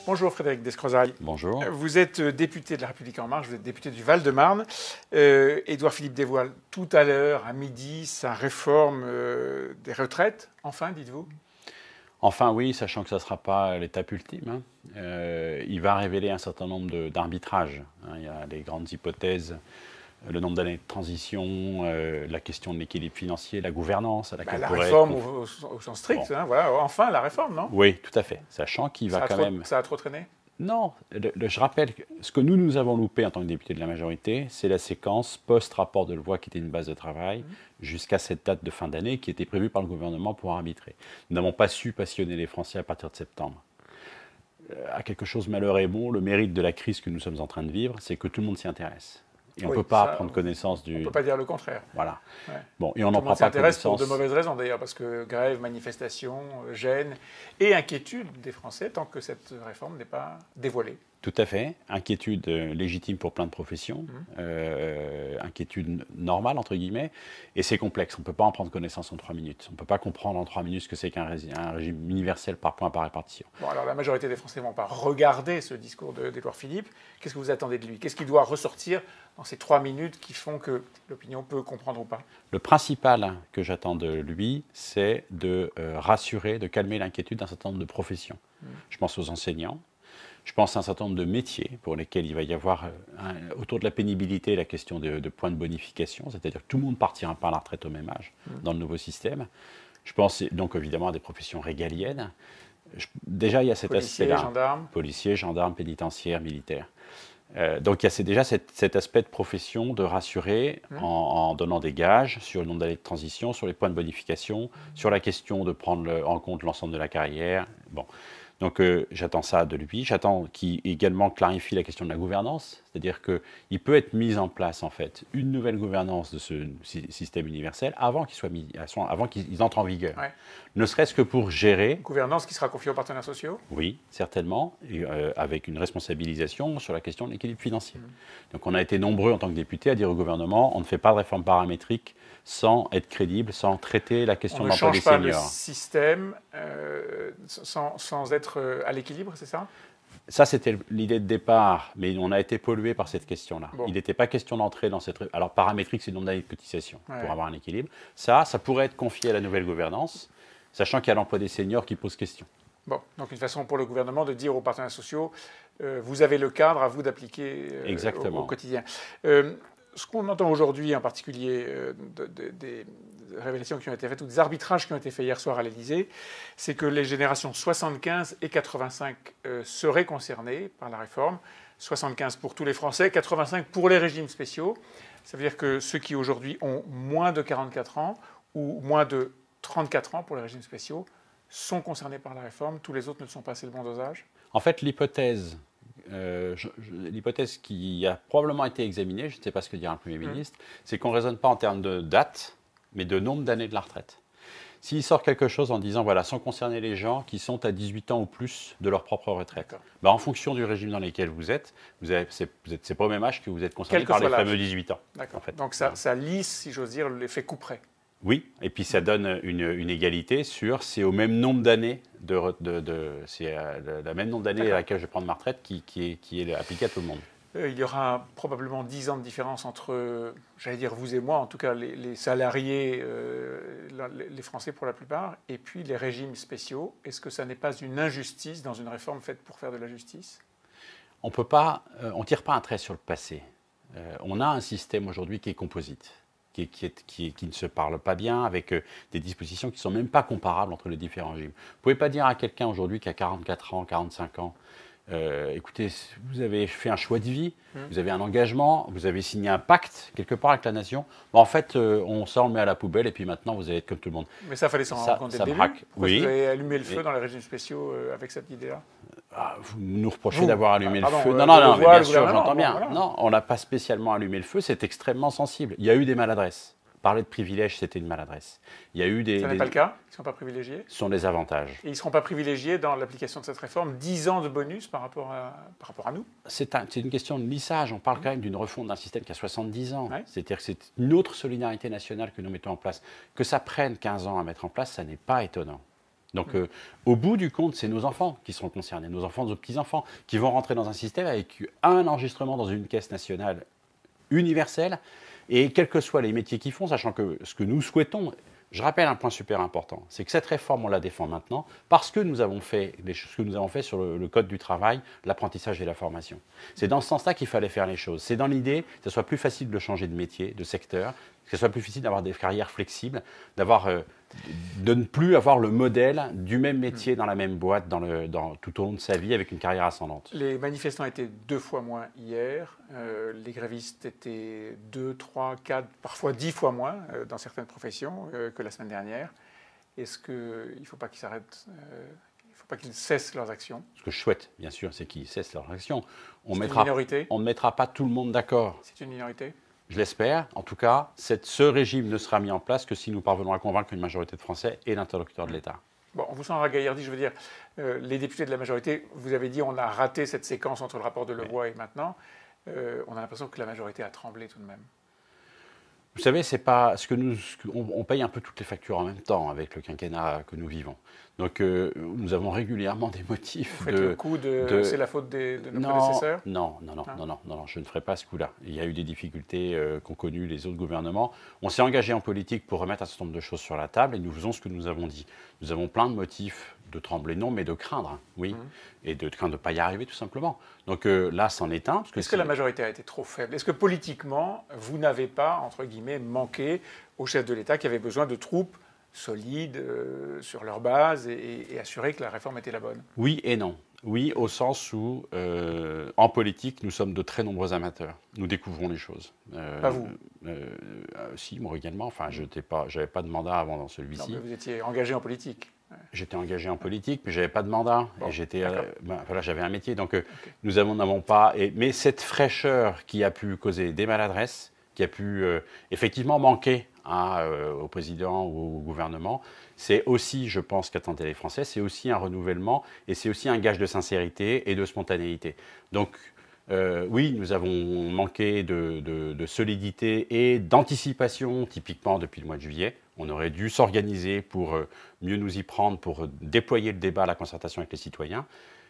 Bonjour Frédéric Descrozaille. Bonjour. Vous êtes député de La République En Marche, vous êtes député du Val-de-Marne. Édouard Philippe dévoile tout à l'heure, à midi, sa réforme des retraites. Enfin, dites-vous? Enfin oui, sachant que ça ne sera pas l'étape ultime. Il va révéler un certain nombre d'arbitrages. Il y a les grandes hypothèses, le nombre d'années de transition, la question de l'équilibre financier, la gouvernance. À laquelle la réforme au sens strict, bon. Voilà, enfin la réforme, non? Oui, tout à fait. Sachant qu'il va quand même... Ça a trop traîné? Non, je rappelle que ce que nous avons loupé en tant que député de la majorité, c'est la séquence post-rapport de loi qui était une base de travail jusqu'à cette date de fin d'année qui était prévue par le gouvernement pour arbitrer. Nous n'avons pas su passionner les Français à partir de septembre. À quelque chose malheur et bon, le mérite de la crise que nous sommes en train de vivre, c'est que tout le monde s'y intéresse. Et on ne peut pas prendre connaissance du... On ne peut pas dire le contraire. Voilà. Ouais. Bon, et on n'en prend pas connaissance. Pour de mauvaises raisons d'ailleurs, parce que grève, manifestation, gêne et inquiétude des Français tant que cette réforme n'est pas dévoilée. Tout à fait. Inquiétude légitime pour plein de professions, inquiétude normale, entre guillemets, et c'est complexe. On ne peut pas en prendre connaissance en 3 minutes. On ne peut pas comprendre en 3 minutes ce que c'est qu'un régime universel par points par répartition. Bon, alors la majorité des Français ne vont pas regarder ce discours d'Édouard Philippe. Qu'est-ce que vous attendez de lui? Qu'est-ce qu'il doit ressortir dans ces 3 minutes qui font que l'opinion peut comprendre ou pas? Le principal que j'attends de lui, c'est de rassurer, de calmer l'inquiétude d'un certain nombre de professions. Je pense aux enseignants. Je pense à un certain nombre de métiers pour lesquels il va y avoir, autour de la pénibilité, la question de points de bonification, c'est-à-dire que tout le monde ne partira pas à la retraite au même âge dans le nouveau système. Je pense donc évidemment à des professions régaliennes. Déjà, il y a cet aspect-là. Policiers, gendarmes, pénitentiaires, militaires. Donc il y a déjà cet aspect de profession, de rassurer en donnant des gages sur le nombre d'années de transition, sur les points de bonification, sur la question de prendre en compte l'ensemble de la carrière. Bon. Donc j'attends ça de lui. J'attends qu'il également clarifie la question de la gouvernance, c'est-à-dire qu'il peut être mis en place en fait une nouvelle gouvernance de ce système universel avant qu'ils entrent en vigueur. Ouais. Ne serait-ce que pour gérer. Une gouvernance qui sera confiée aux partenaires sociaux? Oui, certainement, et, avec une responsabilisation sur la question de l'équilibre financier. Donc on a été nombreux en tant que députés à dire au gouvernement on ne fait pas de réforme paramétrique sans être crédible, sans traiter la question de l'emploi des seniors. On ne change pas le système sans être à l'équilibre, c'est ça? Ça, c'était l'idée de départ, mais on a été pollué par cette question-là. Bon. Il n'était pas question d'entrer dans cette... Alors, paramétrique, c'est le nombre d'années de cotisation pour avoir un équilibre. Ça pourrait être confié à la nouvelle gouvernance, sachant qu'il y a l'emploi des seniors qui pose question. Bon, donc une façon pour le gouvernement de dire aux partenaires sociaux, vous avez le cadre, à vous d'appliquer au quotidien. Ce qu'on entend aujourd'hui, en particulier des révélations qui ont été faites ou des arbitrages qui ont été faits hier soir à l'Élysée, c'est que les générations 75 et 85 seraient concernées par la réforme. 75 pour tous les Français, 85 pour les régimes spéciaux. Ça veut dire que ceux qui aujourd'hui ont moins de 44 ans ou moins de 34 ans pour les régimes spéciaux sont concernés par la réforme. Tous les autres ne sont pas assez le bon dosage. En fait, l'hypothèse qui a probablement été examinée, je ne sais pas ce que dira un Premier ministre, c'est qu'on ne raisonne pas en termes de date, mais de nombre d'années de la retraite. S'il sort quelque chose en disant, voilà, sans concerner les gens qui sont à 18 ans ou plus de leur propre retraite, ben, en fonction du régime dans lequel vous êtes, c'est pas au même âge que vous êtes concerné par les fameux 18 ans. En fait. Donc ça lisse, si j'ose dire, l'effet couperet. Oui, et puis ça donne une égalité sur, c'est au même nombre d'années, c'est le même nombre d'années à laquelle je vais prendre ma retraite qui est appliqué à tout le monde. Il y aura probablement 10 ans de différence entre, j'allais dire vous et moi, en tout cas les salariés, les Français pour la plupart, et puis les régimes spéciaux. Est-ce que ça n'est pas une injustice dans une réforme faite pour faire de la justice? On ne tire pas un trait sur le passé. On a un système aujourd'hui qui est composite. Qui ne se parle pas bien, avec des dispositions qui ne sont même pas comparables entre les différents régimes. Vous ne pouvez pas dire à quelqu'un aujourd'hui qui a 44 ans, 45 ans, écoutez, vous avez fait un choix de vie, vous avez un engagement, vous avez signé un pacte quelque part avec la nation. Bon, en fait, on le met à la poubelle et puis maintenant, vous allez être comme tout le monde. Mais ça, fallait s'en rendre compte dès le début. Oui. Vous avez allumé le feu dans les régimes spéciaux avec cette idée-là? Vous nous reprochez d'avoir allumé le feu. Non, mais bien sûr, j'entends bien. Voilà. Non, on n'a pas spécialement allumé le feu, c'est extrêmement sensible. Il y a eu des maladresses. Parler de privilèges, c'était une maladresse. Il y a eu ça n'est pas le cas? Ils ne sont pas privilégiés? Ce sont des avantages. Et ils ne seront pas privilégiés dans l'application de cette réforme? 10 ans de bonus par rapport à nous? C'est une question de lissage. On parle quand même d'une refonte d'un système qui a 70 ans. Ouais. C'est-à-dire que c'est une autre solidarité nationale que nous mettons en place. Que ça prenne 15 ans à mettre en place, ça n'est pas étonnant. Donc, au bout du compte, c'est nos enfants qui seront concernés, nos enfants, nos petits-enfants, qui vont rentrer dans un système avec un enregistrement dans une caisse nationale universelle, et quels que soient les métiers qu'ils font, sachant que ce que nous souhaitons, je rappelle un point super important, c'est que cette réforme, on la défend maintenant parce que nous avons fait ce que nous avons fait sur le code du travail, l'apprentissage et la formation. C'est dans ce sens-là qu'il fallait faire les choses. C'est dans l'idée que ce soit plus facile de changer de métier, de secteur, que ce soit plus facile d'avoir des carrières flexibles, de ne plus avoir le modèle du même métier dans la même boîte tout au long de sa vie avec une carrière ascendante. Les manifestants étaient 2 fois moins hier, les grévistes étaient 2, 3, 4, parfois 10 fois moins dans certaines professions que la semaine dernière. Est-ce qu'il ne faut pas qu'ils s'arrêtent, il ne faut pas qu'ils cessent leurs actions? Ce que je souhaite, bien sûr, c'est qu'ils cessent leurs actions. C'est une minorité? On ne mettra pas tout le monde d'accord. C'est une minorité? Je l'espère. En tout cas, ce régime ne sera mis en place que si nous parvenons à convaincre une majorité de Français et l'interlocuteur de l'État. Bon, on vous sent ragaillardi, je veux dire, les députés de la majorité, vous avez dit on a raté cette séquence entre le rapport de Leroy et maintenant. On a l'impression que la majorité a tremblé tout de même. Vous savez, c'est pas on paye un peu toutes les factures en même temps avec le quinquennat que nous vivons. Donc, nous avons régulièrement des motifs. Vous faites le coup de c'est la faute de nos prédécesseurs? Non, je ne ferai pas ce coup-là. Il y a eu des difficultés qu'ont connues les autres gouvernements. On s'est engagé en politique pour remettre un certain nombre de choses sur la table et nous faisons ce que nous avons dit. Nous avons plein de motifs de trembler, non, mais de craindre, oui, et de craindre de ne pas y arriver tout simplement. Donc là, c'en est un. Est-ce que la majorité a été trop faible? Est-ce que politiquement, vous n'avez pas, entre guillemets, manqué au chef de l'État qui avait besoin de troupes solides sur leur base et assurer que la réforme était la bonne? Oui et non. Oui, au sens où, en politique, nous sommes de très nombreux amateurs. Nous découvrons les choses. Pas vous? Si, moi également. Enfin, je n'avais pas de mandat avant dans celui-ci. Non, mais vous étiez engagé en politique. J'étais engagé en politique, mais je n'avais pas de mandat. Bon, et j'avais un métier. Donc, nous n'avons pas... mais cette fraîcheur qui a pu causer des maladresses, qui a pu effectivement manquer au président ou au gouvernement, c'est aussi, je pense, qu'attendaient les Français, c'est aussi un renouvellement et c'est aussi un gage de sincérité et de spontanéité. Donc, oui, nous avons manqué de solidité et d'anticipation, typiquement depuis le mois de juillet. On aurait dû s'organiser pour mieux nous y prendre, pour déployer le débat, la concertation avec les citoyens.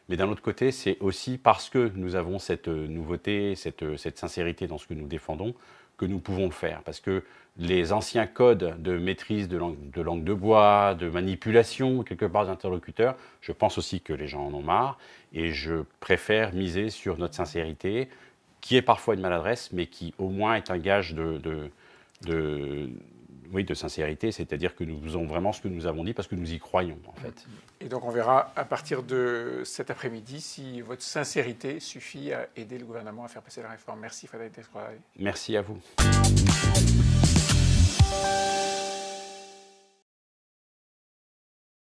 Mais d'un autre côté, c'est aussi parce que nous avons cette nouveauté, cette sincérité dans ce que nous défendons, que nous pouvons le faire. Parce que les anciens codes de maîtrise de langue de bois, de manipulation, quelque part d'interlocuteurs, je pense aussi que les gens en ont marre. Et je préfère miser sur notre sincérité, qui est parfois une maladresse, mais qui au moins est un gage de sincérité, c'est-à-dire que nous faisons vraiment ce que nous avons dit parce que nous y croyons, en fait. Et donc on verra à partir de cet après-midi si votre sincérité suffit à aider le gouvernement à faire passer la réforme. Merci Frédéric Descroix. Merci à vous.